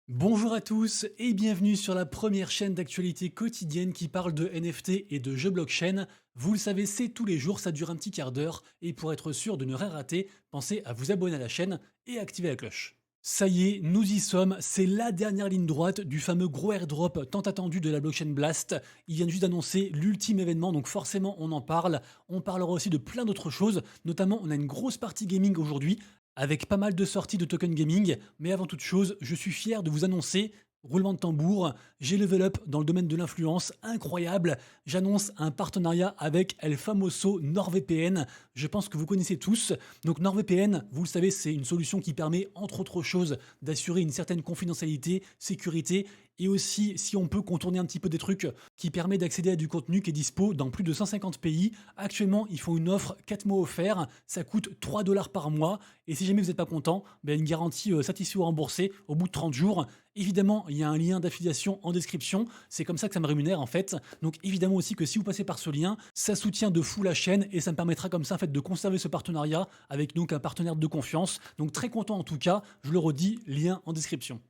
Bonjour à tous et bienvenue sur la première chaîne d'actualité quotidienne qui parle de NFT et de jeux blockchain. Vous le savez, c'est tous les jours, ça dure un petit quart d'heure et pour être sûr de ne rien rater, pensez à vous abonner à la chaîne et activer la cloche. Ça y est, nous y sommes, c'est la dernière ligne droite du fameux gros airdrop tant attendu de la blockchain Blast. Ils viennent juste d'annoncer l'ultime événement, donc forcément on en parle. On parlera aussi de plein d'autres choses, notamment on a une grosse partie gaming aujourd'hui avec pas mal de sorties de token gaming, mais avant toute chose, je suis fier de vous annoncer, roulement de tambour, j'ai level up dans le domaine de l'influence, incroyable, j'annonce un partenariat avec El Famoso NordVPN, je pense que vous connaissez tous. Donc NordVPN, vous le savez, c'est une solution qui permet, entre autres choses, d'assurer une certaine confidentialité, sécurité, et aussi, si on peut contourner un petit peu des trucs, qui permet d'accéder à du contenu qui est dispo dans plus de 150 pays. Actuellement, ils font une offre 4 mois offerts, ça coûte 3 dollars par mois, et si jamais vous n'êtes pas content, ben une garantie satisfait ou remboursée au bout de 30 jours. Évidemment, il y a un lien d'affiliation en description, c'est comme ça que ça me rémunère en fait. Donc évidemment aussi que si vous passez par ce lien, ça soutient de fou la chaîne et ça me permettra comme ça en fait de conserver ce partenariat avec donc un partenaire de confiance. Donc très content en tout cas, je le redis, lien en description.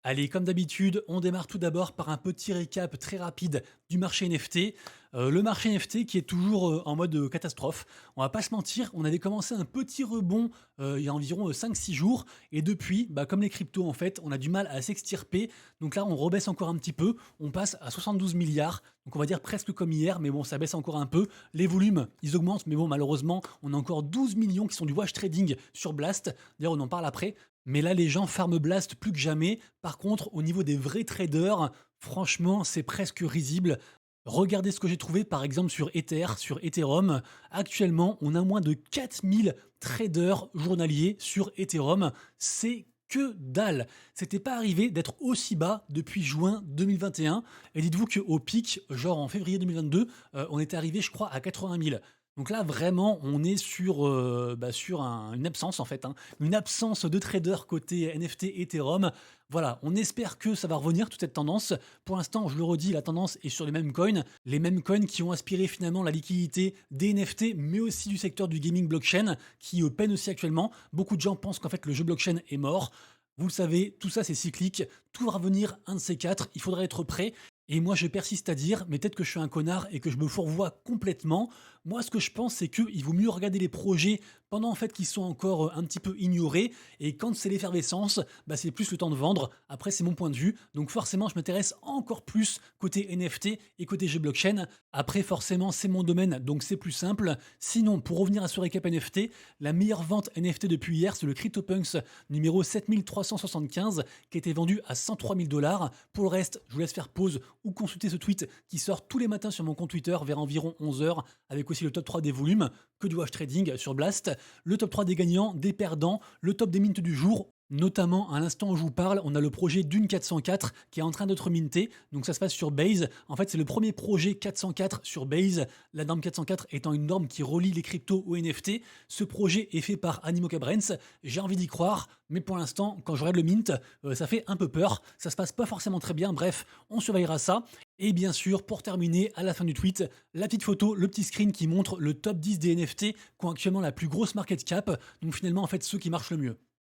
Allez, comme d'habitude, on démarre tout d'abord par un petit récap très rapide du marché NFT. Le marché NFT qui est toujours en mode catastrophe. On va pas se mentir, on avait commencé un petit rebond il y a environ 5-6 jours. Et depuis, bah, comme les cryptos en fait, on a du mal à s'extirper. Donc là, on rebaisse encore un petit peu. On passe à 72 milliards. Donc on va dire presque comme hier, mais bon, ça baisse encore un peu. Les volumes, ils augmentent, mais bon, malheureusement, on a encore 12 millions qui sont du wash trading sur Blast. D'ailleurs, on en parle après. Mais là, les gens farm Blast plus que jamais. Par contre, au niveau des vrais traders, franchement, c'est presque risible. Regardez ce que j'ai trouvé par exemple sur Ether, sur Ethereum. Actuellement, on a moins de 4000 traders journaliers sur Ethereum. C'est que dalle. C'était pas arrivé d'être aussi bas depuis juin 2021. Et dites-vous qu'au pic, genre en février 2022, on était arrivé, je crois, à 80 000. Donc là, vraiment, on est sur, une absence en fait, hein. Une absence de traders côté NFT Ethereum. Voilà, on espère que ça va revenir, toute cette tendance. Pour l'instant, je le redis, la tendance est sur les mêmes coins qui ont aspiré finalement la liquidité des NFT, mais aussi du secteur du gaming blockchain, qui peine aussi actuellement. Beaucoup de gens pensent qu'en fait le jeu blockchain est mort. Vous le savez, tout ça c'est cyclique, tout va revenir un de ces quatre, il faudra être prêt. Et moi, je persiste à dire, mais peut-être que je suis un connard et que je me fourvoie complètement. Moi, ce que je pense, c'est qu'il vaut mieux regarder les projets pendant en fait qu'ils sont encore un petit peu ignorés. Et quand c'est l'effervescence, bah, c'est plus le temps de vendre. Après, c'est mon point de vue. Donc forcément, je m'intéresse encore plus côté NFT et côté jeu blockchain. Après, forcément, c'est mon domaine, donc c'est plus simple. Sinon, pour revenir à ce récap NFT, la meilleure vente NFT depuis hier, c'est le CryptoPunks numéro 7375 qui a été vendu à 103 000 dollars. Pour le reste, je vous laisse faire pause ou consulter ce tweet qui sort tous les matins sur mon compte Twitter vers environ 11 heures, avec aussi le top 3 des volumes, que du wash trading sur Blast, le top 3 des gagnants, des perdants, le top des mints du jour. Notamment, à l'instant où je vous parle, on a le projet Dune 404 qui est en train d'être minté. Donc ça se passe sur Base. En fait, c'est le premier projet 404 sur Base. La norme 404 étant une norme qui relie les cryptos aux NFT. Ce projet est fait par Animoca Brands. J'ai envie d'y croire, mais pour l'instant, quand je regarde le mint, ça fait un peu peur. Ça se passe pas forcément très bien. Bref, on surveillera ça. Et bien sûr, pour terminer, à la fin du tweet, la petite photo, le petit screen qui montre le top 10 des NFT qui ont actuellement la plus grosse market cap. Donc finalement, en fait, ceux qui marchent le mieux.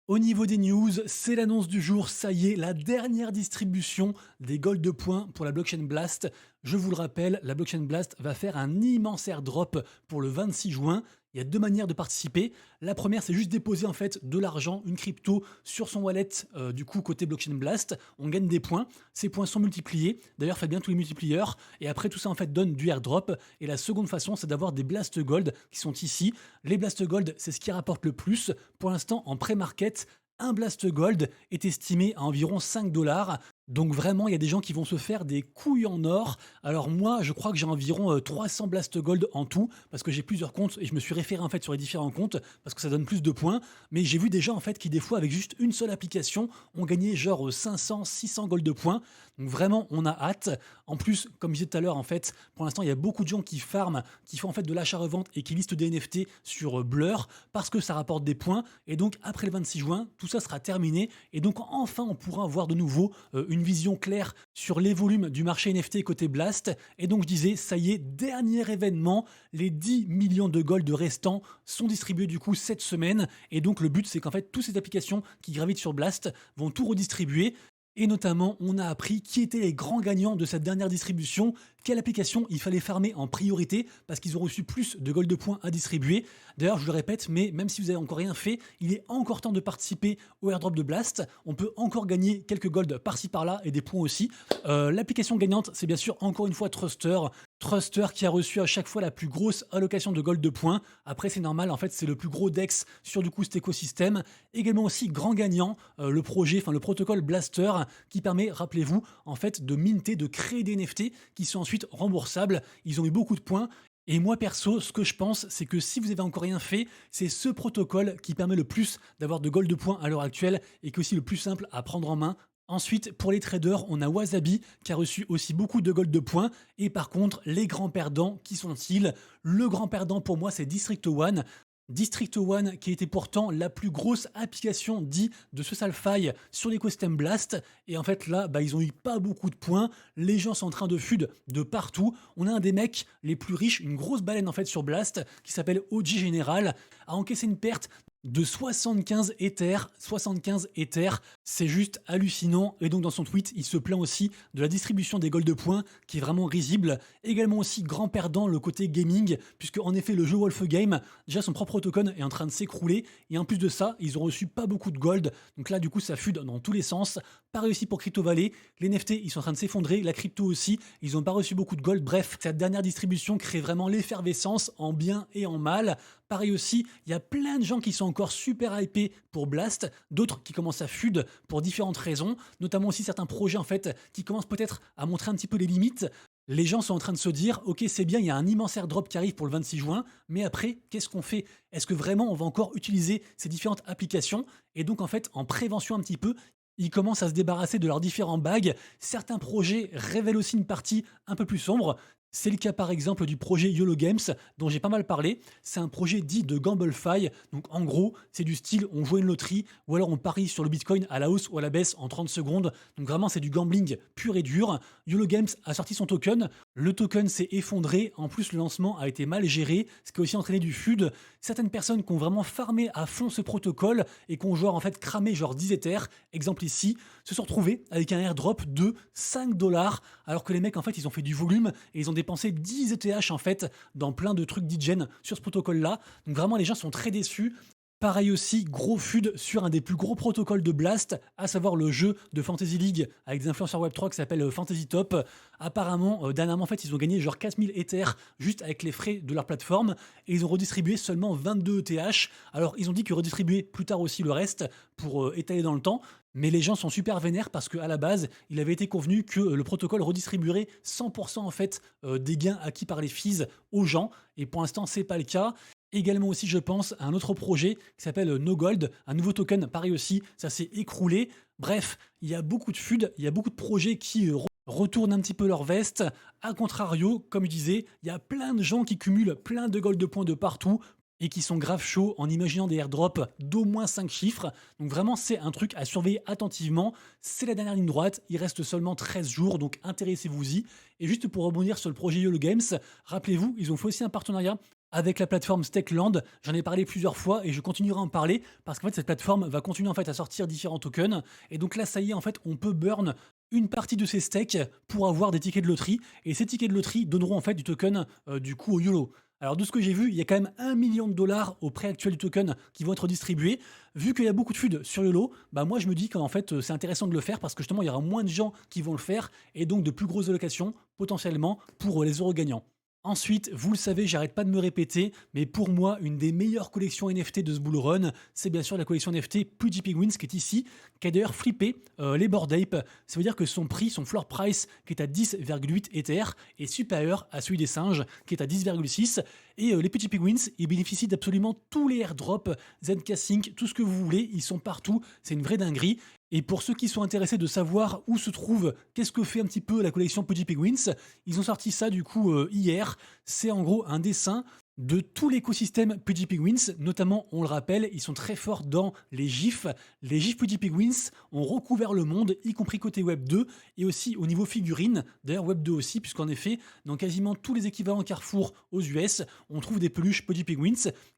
Au niveau des news, c'est l'annonce du jour, ça y est, la dernière distribution des gold de points pour la blockchain Blast. Je vous le rappelle, la blockchain Blast va faire un immense airdrop pour le 26 juin. Il y a deux manières de participer. La première, c'est juste déposer en fait de l'argent, une crypto sur son wallet, du coup côté blockchain Blast. On gagne des points. Ces points sont multipliés. D'ailleurs, faites bien tous les multipliers. Et après, tout ça en fait donne du airdrop. Et la seconde façon, c'est d'avoir des Blast Gold qui sont ici. Les Blast Gold, c'est ce qui rapporte le plus. Pour l'instant, en pré-market, un Blast Gold est estimé à environ 5 dollars. Donc vraiment, il y a des gens qui vont se faire des couilles en or. Alors moi, je crois que j'ai environ 300 Blast Gold en tout, parce que j'ai plusieurs comptes et je me suis référé en fait sur les différents comptes, parce que ça donne plus de points. Mais j'ai vu des gens en fait qui des fois, avec juste une seule application, ont gagné genre 500, 600 gold de points. Donc vraiment, on a hâte. En plus, comme je disais tout à l'heure, en fait, pour l'instant, il y a beaucoup de gens qui farment, qui font en fait de l'achat-revente et qui listent des NFT sur Blur, parce que ça rapporte des points. Et donc après le 26 juin, tout ça sera terminé. Et donc enfin, on pourra avoir de nouveau une vision claire sur les volumes du marché NFT côté Blast. Et donc je disais, ça y est, dernier événement, les 10 millions de gold restants sont distribués du coup cette semaine. Et donc le but, c'est qu'en fait, toutes ces applications qui gravitent sur Blast vont tout redistribuer. Et notamment, on a appris qui étaient les grands gagnants de cette dernière distribution, quelle application il fallait farmer en priorité parce qu'ils ont reçu plus de gold points à distribuer. D'ailleurs, je le répète, mais même si vous avez encore rien fait, il est encore temps de participer au airdrop de Blast. On peut encore gagner quelques gold par-ci par-là et des points aussi. L'application gagnante, c'est bien sûr encore une fois Truster. Truster qui a reçu à chaque fois la plus grosse allocation de gold de points. Après, c'est normal, en fait, c'est le plus gros DEX sur du coup cet écosystème. Également aussi grand gagnant, le projet, enfin le protocole Blaster qui permet, rappelez-vous, en fait, de minter, de créer des NFT qui sont ensuite remboursables. Ils ont eu beaucoup de points. Et moi perso, ce que je pense, c'est que si vous avez encore rien fait, c'est ce protocole qui permet le plus d'avoir de gold de points à l'heure actuelle et qui est aussi le plus simple à prendre en main. Ensuite, pour les traders, on a Wasabi qui a reçu aussi beaucoup de gold de points. Et par contre, les grands perdants, qui sont-ils? Le grand perdant pour moi, c'est District One. District One, qui était pourtant la plus grosse application dit de ce Salfy sur l'écosystème Blast. Et en fait, là, ils ont eu pas beaucoup de points. Les gens sont en train de FUD de partout. On a un des mecs les plus riches, une grosse baleine en fait sur Blast, qui s'appelle OG General, a encaissé une perte de 75 Ethers. 75 Ethers, c'est juste hallucinant. Et donc dans son tweet, il se plaint aussi de la distribution des gold de points qui est vraiment risible. Également aussi grand perdant le côté gaming, puisque en effet le jeu Wolf Game, déjà son propre token est en train de s'écrouler. Et en plus de ça, ils ont reçu pas beaucoup de gold. Donc là du coup ça fude dans tous les sens. Pas réussi pour Crypto Valley. Les NFT ils sont en train de s'effondrer. La crypto aussi, ils n'ont pas reçu beaucoup de gold. Bref, cette dernière distribution crée vraiment l'effervescence en bien et en mal. Pareil aussi, il y a plein de gens qui sont encore super hypés pour Blast, d'autres qui commencent à FUD pour différentes raisons, notamment aussi certains projets en fait qui commencent peut-être à montrer un petit peu les limites. Les gens sont en train de se dire, ok c'est bien, il y a un immense airdrop qui arrive pour le 26 juin, mais après, qu'est-ce qu'on fait? Est-ce que vraiment on va encore utiliser ces différentes applications? Et donc en fait, en prévention un petit peu, ils commencent à se débarrasser de leurs différents bags. Certains projets révèlent aussi une partie un peu plus sombre. C'est le cas par exemple du projet YOLO Games dont j'ai pas mal parlé. C'est un projet dit de GambleFi. Donc en gros, c'est du style on joue une loterie ou alors on parie sur le Bitcoin à la hausse ou à la baisse en 30 secondes. Donc vraiment c'est du gambling pur et dur. YOLO Games a sorti son token. Le token s'est effondré. En plus le lancement a été mal géré, ce qui a aussi entraîné du FUD. Certaines personnes qui ont vraiment farmé à fond ce protocole et qui ont genre en fait cramé genre 10 Ethers, exemple ici, se sont retrouvés avec un airdrop de 5 dollars alors que les mecs en fait ils ont fait du volume et ils ont dépensé 10 ETH en fait dans plein de trucs d'IGen sur ce protocole là. Donc vraiment les gens sont très déçus. Pareil aussi, gros FUD sur un des plus gros protocoles de Blast, à savoir le jeu de Fantasy League avec des influenceurs Web3 qui s'appelle Fantasy Top. Apparemment, dernièrement, en fait, ils ont gagné genre 4000 Ethers juste avec les frais de leur plateforme et ils ont redistribué seulement 22 ETH. Alors, ils ont dit qu'ils redistribuaient plus tard aussi le reste pour étaler dans le temps. Mais les gens sont super vénères parce qu'à la base, il avait été convenu que le protocole redistribuerait 100% en fait des gains acquis par les fees aux gens. Et pour l'instant, c'est pas le cas. Également aussi, je pense, à un autre projet qui s'appelle No Gold, un nouveau token, pareil aussi, ça s'est écroulé. Bref, il y a beaucoup de FUD, il y a beaucoup de projets qui retournent un petit peu leur veste. A contrario, comme je disais, il y a plein de gens qui cumulent plein de gold de points de partout et qui sont grave chauds en imaginant des airdrops d'au moins 5 chiffres. Donc vraiment, c'est un truc à surveiller attentivement. C'est la dernière ligne droite, il reste seulement 13 jours, donc intéressez-vous-y. Et juste pour rebondir sur le projet YOLO Games, rappelez-vous, ils ont fait aussi un partenariat avec la plateforme Stakeland. J'en ai parlé plusieurs fois et je continuerai à en parler parce qu'en fait cette plateforme va continuer en fait à sortir différents tokens et donc là ça y est en fait on peut burn une partie de ces stakes pour avoir des tickets de loterie et ces tickets de loterie donneront en fait du token du coup au YOLO. Alors de ce que j'ai vu, il y a quand même 1 million de dollars au prix actuel du token qui vont être distribués. Vu qu'il y a beaucoup de FUD sur YOLO, moi je me dis qu'en fait c'est intéressant de le faire parce que justement il y aura moins de gens qui vont le faire et donc de plus grosses allocations potentiellement pour les euros gagnants. Ensuite, vous le savez, j'arrête pas de me répéter, mais pour moi, une des meilleures collections NFT de ce bull run, c'est bien sûr la collection NFT PewDiePie qui est ici, qui a d'ailleurs flippé les Bored Ape. Ça veut dire que son prix, son floor price, qui est à 10,8 Ether, est supérieur à celui des singes, qui est à 10,6. Et les PewDiePie ils bénéficient d'absolument tous les airdrops, ZK Sync, tout ce que vous voulez, ils sont partout, c'est une vraie dinguerie. Et pour ceux qui sont intéressés de savoir où se trouve, qu'est-ce que fait un petit peu la collection PewDiePie ils ont sorti ça du coup hier. C'est en gros un dessin de tout l'écosystème PewDiePie notamment, on le rappelle, ils sont très forts dans les GIFs. Les GIFs PewDiePie ont recouvert le monde, y compris côté Web 2, et aussi au niveau figurines, d'ailleurs Web 2 aussi, puisqu'en effet, dans quasiment tous les équivalents Carrefour aux US, on trouve des peluches PewDiePie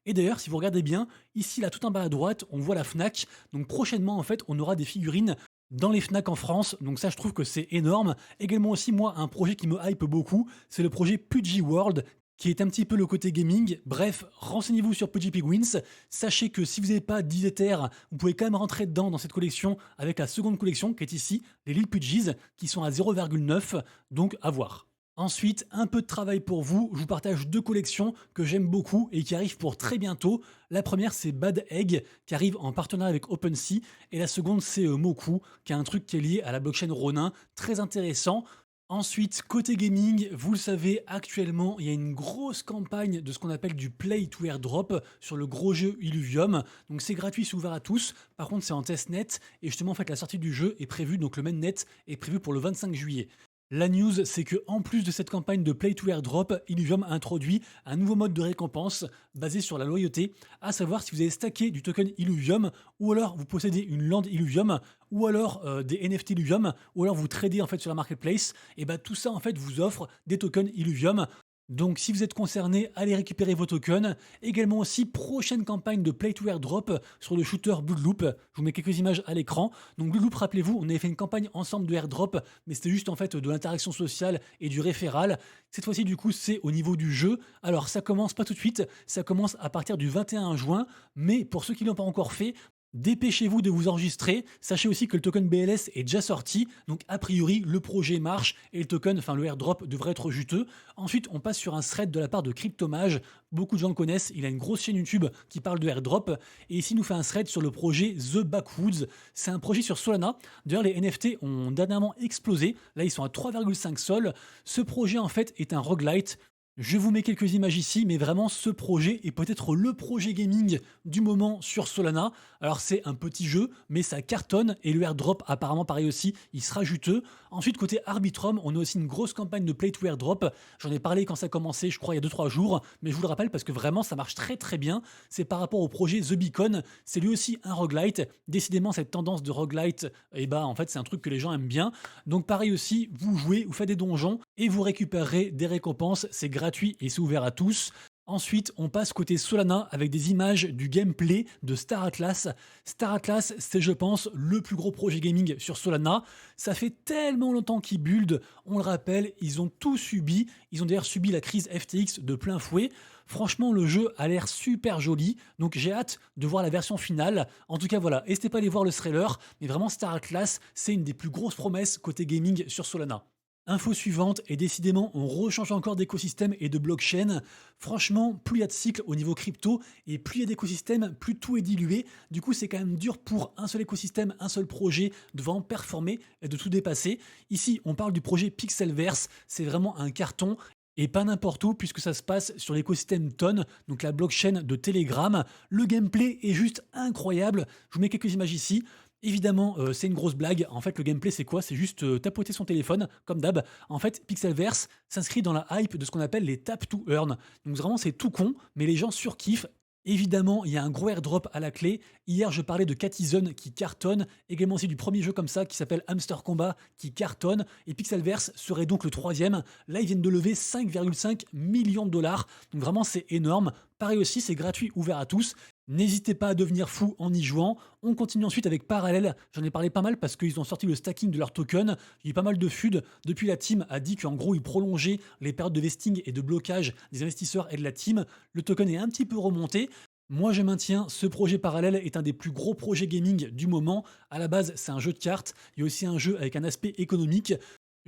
et d'ailleurs, si vous regardez bien, ici là tout en bas à droite, on voit la Fnac, donc prochainement en fait, on aura des figurines dans les Fnac en France, donc ça je trouve que c'est énorme. Également aussi moi un projet qui me hype beaucoup, c'est le projet Pudgy World qui est un petit peu le côté gaming. Bref, renseignez-vous sur Pudgy Penguins. Sachez que si vous n'avez pas 10 Ethers, vous pouvez quand même rentrer dedans dans cette collection avec la seconde collection qui est ici, les Lil Pudgies, qui sont à 0,9, donc à voir. Ensuite, un peu de travail pour vous. Je vous partage deux collections que j'aime beaucoup et qui arrivent pour très bientôt. La première, c'est Bad Egg, qui arrive en partenariat avec OpenSea. Et la seconde, c'est Moku, qui est un truc qui est lié à la blockchain Ronin. Très intéressant. Ensuite, côté gaming, vous le savez, actuellement, il y a une grosse campagne de ce qu'on appelle du Play to Airdrop sur le gros jeu Illuvium. Donc c'est gratuit, c'est ouvert à tous. Par contre, c'est en testnet. Et justement, en fait, la sortie du jeu est prévue, donc le mainnet est prévu pour le 25 juillet. La news, c'est que en plus de cette campagne de Play to Airdrop, Illuvium a introduit un nouveau mode de récompense basé sur la loyauté, à savoir si vous avez stacké du token Illuvium, ou alors vous possédez une land Illuvium, ou alors des NFT Illuvium, ou alors vous tradez en fait sur la marketplace, et bah tout ça en fait vous offre des tokens Illuvium. Donc si vous êtes concerné, allez récupérer vos tokens. Également aussi, prochaine campagne de Play to Airdrop sur le shooter Bloodloop. Je vous mets quelques images à l'écran. Donc Bloodloop, rappelez-vous, on avait fait une campagne ensemble de airdrop, mais c'était juste en fait de l'interaction sociale et du référal. Cette fois-ci, du coup, c'est au niveau du jeu. Alors ça commence pas tout de suite, ça commence à partir du 21 juin, mais pour ceux qui ne l'ont pas encore fait, dépêchez-vous de vous enregistrer. Sachez aussi que le token BLS est déjà sorti, donc a priori le projet marche et le token, enfin le airdrop devrait être juteux. Ensuite, on passe sur un thread de la part de Cryptomage. Beaucoup de gens le connaissent, il a une grosse chaîne YouTube qui parle de airdrop. Et ici, il nous fait un thread sur le projet The Backwoods. C'est un projet sur Solana. D'ailleurs, les NFT ont dernièrement explosé. Là, ils sont à 3,5 sols. Ce projet, en fait, est un roguelite. Je vous mets quelques images ici, mais vraiment ce projet est peut-être le projet gaming du moment sur Solana. Alors c'est un petit jeu, mais ça cartonne et le airdrop apparemment pareil aussi, il sera juteux. Ensuite côté Arbitrum, on a aussi une grosse campagne de play to airdrop. J'en ai parlé quand ça a commencé, je crois il y a 2-3 jours, mais je vous le rappelle parce que vraiment ça marche très très bien. C'est par rapport au projet The Beacon, c'est lui aussi un roguelite. Décidément cette tendance de roguelite, et bah en fait c'est un truc que les gens aiment bien. Donc pareil aussi, vous jouez, vous faites des donjons et vous récupérerez des récompenses, c'est gratuit et c'est ouvert à tous. Ensuite, on passe côté Solana avec des images du gameplay de Star Atlas. Star Atlas, c'est, je pense, le plus gros projet gaming sur Solana. Ça fait tellement longtemps qu'ils build. On le rappelle, ils ont tout subi. Ils ont d'ailleurs subi la crise FTX de plein fouet. Franchement, le jeu a l'air super joli. Donc, j'ai hâte de voir la version finale. En tout cas, voilà. N'hésitez pas à aller voir le trailer. Mais vraiment, Star Atlas, c'est une des plus grosses promesses côté gaming sur Solana. Info suivante, et décidément, on rechange encore d'écosystème et de blockchain. Franchement, plus il y a de cycles au niveau crypto et plus il y a d'écosystèmes, plus tout est dilué. Du coup, c'est quand même dur pour un seul écosystème, un seul projet de vraiment performer et de tout dépasser. Ici, on parle du projet Pixelverse. C'est vraiment un carton. Et pas n'importe où, puisque ça se passe sur l'écosystème Ton, donc la blockchain de Telegram. Le gameplay est juste incroyable. Je vous mets quelques images ici. Évidemment, c'est une grosse blague. En fait, le gameplay, c'est quoi? C'est juste tapoter son téléphone, comme d'hab. En fait, Pixelverse s'inscrit dans la hype de ce qu'on appelle les tap to earn. Donc vraiment, c'est tout con, mais les gens surkiffent. Évidemment, il y a un gros airdrop à la clé. Hier, je parlais de Catizone qui cartonne, également aussi du premier jeu comme ça qui s'appelle Hamster Combat qui cartonne, et Pixelverse serait donc le troisième. Là, ils viennent de lever 5,5 millions de dollars, donc vraiment c'est énorme. Pareil aussi, c'est gratuit, ouvert à tous. N'hésitez pas à devenir fou en y jouant. On continue ensuite avec Parallel. J'en ai parlé pas mal parce qu'ils ont sorti le stacking de leur token. Il y a eu pas mal de FUD. Depuis, la team a dit qu'en gros, ils prolongeaient les périodes de vesting et de blocage des investisseurs et de la team. Le token est un petit peu remonté. Moi, je maintiens, ce projet Parallel est un des plus gros projets gaming du moment. À la base, c'est un jeu de cartes. Il y a aussi un jeu avec un aspect économique.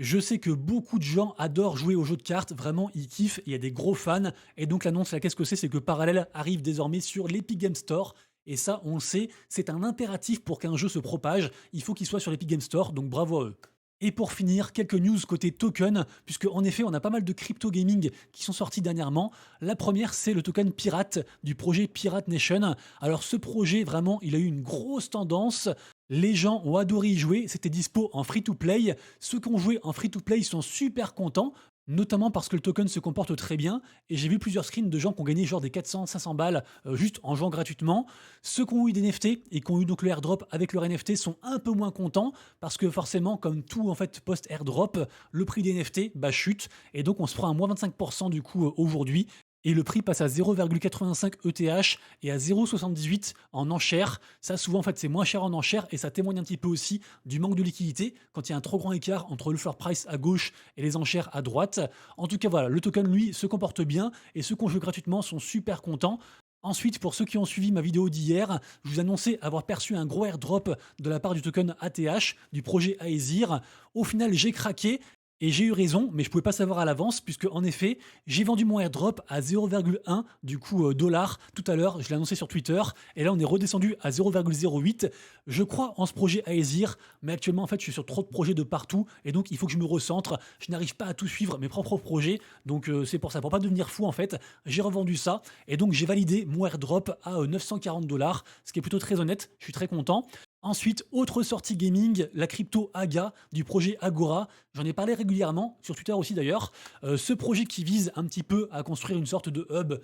Je sais que beaucoup de gens adorent jouer aux jeux de cartes, vraiment ils kiffent, il y a des gros fans, et donc l'annonce là qu'est-ce que c'est que Parallel arrive désormais sur l'Epic Game Store, et ça on le sait, c'est un impératif pour qu'un jeu se propage, il faut qu'il soit sur l'Epic Game Store, donc bravo à eux. Et pour finir, quelques news côté token, puisque en effet, on a pas mal de crypto gaming qui sont sortis dernièrement. La première, c'est le token Pirate du projet Pirate Nation. Alors ce projet, vraiment, il a eu une grosse tendance. Les gens ont adoré y jouer, c'était dispo en free-to-play. Ceux qui ont joué en free-to-play sont super contents, notamment parce que le token se comporte très bien. Et j'ai vu plusieurs screens de gens qui ont gagné genre des 400-500 balles juste en jouant gratuitement. Ceux qui ont eu des NFT et qui ont eu donc le airdrop avec leur NFT sont un peu moins contents parce que forcément, comme tout en fait post-airdrop, le prix des NFT chute et donc on se prend un moins 25% du coup aujourd'hui. et le prix passe à 0,85 ETH et à 0,78 en enchère. Ça, souvent, en fait, c'est moins cher en enchère et ça témoigne un petit peu aussi du manque de liquidité quand il y a un trop grand écart entre le floor price à gauche et les enchères à droite. En tout cas, voilà, le token, lui, se comporte bien et ceux qu'on joue gratuitement sont super contents. Ensuite, pour ceux qui ont suivi ma vidéo d'hier, je vous annonçais avoir perçu un gros airdrop de la part du token ATH du projet Aesir. Au final, j'ai craqué et j'ai eu raison, mais je ne pouvais pas savoir à l'avance, puisque en effet, j'ai vendu mon airdrop à 0,1 du coup dollar tout à l'heure. Je l'ai annoncé sur Twitter, et là on est redescendu à 0,08. Je crois en ce projet Aesir, mais actuellement en fait je suis sur trop de projets de partout, et donc il faut que je me recentre. Je n'arrive pas à tout suivre mes propres projets, donc c'est pour ça, pour pas devenir fou en fait, j'ai revendu ça, et donc j'ai validé mon airdrop à 940 dollars, ce qui est plutôt très honnête. Je suis très content. Ensuite, autre sortie gaming, la crypto AGA du projet Agora. J'en ai parlé régulièrement, sur Twitter aussi d'ailleurs. Ce projet qui vise un petit peu à construire une sorte de hub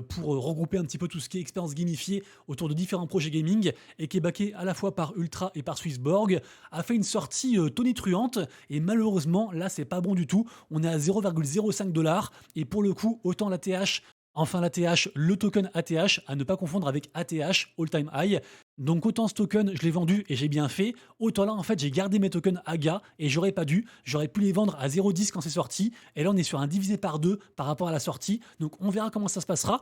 pour regrouper un petit peu tout ce qui est expérience gamifiée autour de différents projets gaming et qui est backé à la fois par Ultra et par Swissborg, a fait une sortie tonitruante et malheureusement, là, c'est pas bon du tout. On est à 0,05 dollars et pour le coup, autant l'ATH. Enfin, l'ATH, le token ATH, à ne pas confondre avec ATH, All Time High. Donc autant ce token, je l'ai vendu et j'ai bien fait, autant là en fait j'ai gardé mes tokens AGA et j'aurais pas dû, j'aurais pu les vendre à 0,10 quand c'est sorti, et là on est sur un divisé par 2 par rapport à la sortie, donc on verra comment ça se passera.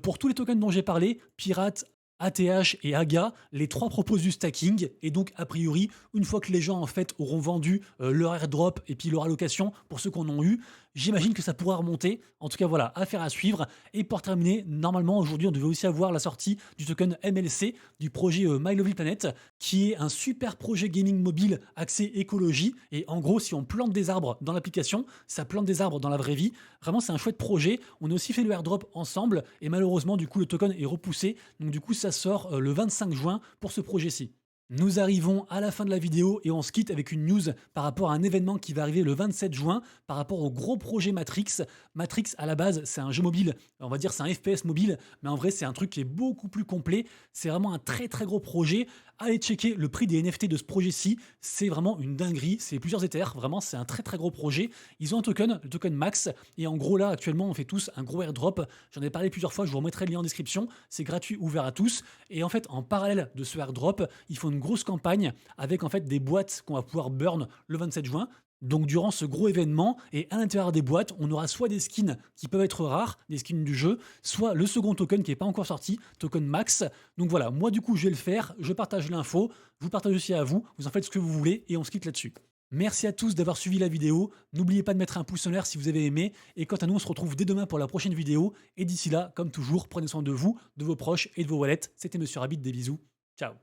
Pour tous les tokens dont j'ai parlé, Pirate, ATH et AGA, les trois proposent du stacking, et donc a priori, une fois que les gens en fait auront vendu leur airdrop et puis leur allocation pour ceux qu'on en eu, j'imagine que ça pourra remonter. En tout cas voilà, affaire à suivre. Et pour terminer, normalement aujourd'hui on devait aussi avoir la sortie du token MLC du projet My Lovely Planet, qui est un super projet gaming mobile axé écologie. Et en gros, si on plante des arbres dans l'application, ça plante des arbres dans la vraie vie. Vraiment, c'est un chouette projet. On a aussi fait le airdrop ensemble et malheureusement, du coup, le token est repoussé. Donc du coup, ça sort le 25 juin pour ce projet-ci. Nous arrivons à la fin de la vidéo et on se quitte avec une news par rapport à un événement qui va arriver le 27 juin par rapport au gros projet Matrix. Matrix, à la base, c'est un jeu mobile, on va dire c'est un FPS mobile, mais en vrai c'est un truc qui est beaucoup plus complet. C'est vraiment un très très gros projet. Allez checker le prix des NFT de ce projet-ci, c'est vraiment une dinguerie, c'est plusieurs Ethers, vraiment c'est un très très gros projet. Ils ont un token, le token Max, et en gros là actuellement on fait tous un gros airdrop. J'en ai parlé plusieurs fois, je vous remettrai le lien en description, c'est gratuit, ouvert à tous. Et en fait en parallèle de ce airdrop, ils font une grosse campagne avec en fait des boîtes qu'on va pouvoir burn le 27 juin. Donc durant ce gros événement, et à l'intérieur des boîtes, on aura soit des skins qui peuvent être rares, des skins du jeu, soit le second token qui n'est pas encore sorti, token max. Donc voilà, moi du coup je vais le faire, je partage l'info, je vous partage aussi à vous, vous en faites ce que vous voulez et on se quitte là-dessus. Merci à tous d'avoir suivi la vidéo, n'oubliez pas de mettre un pouce en l'air si vous avez aimé, et quant à nous on se retrouve dès demain pour la prochaine vidéo, et d'ici là, comme toujours, prenez soin de vous, de vos proches et de vos wallets. C'était Monsieur Rabbit, des bisous, ciao.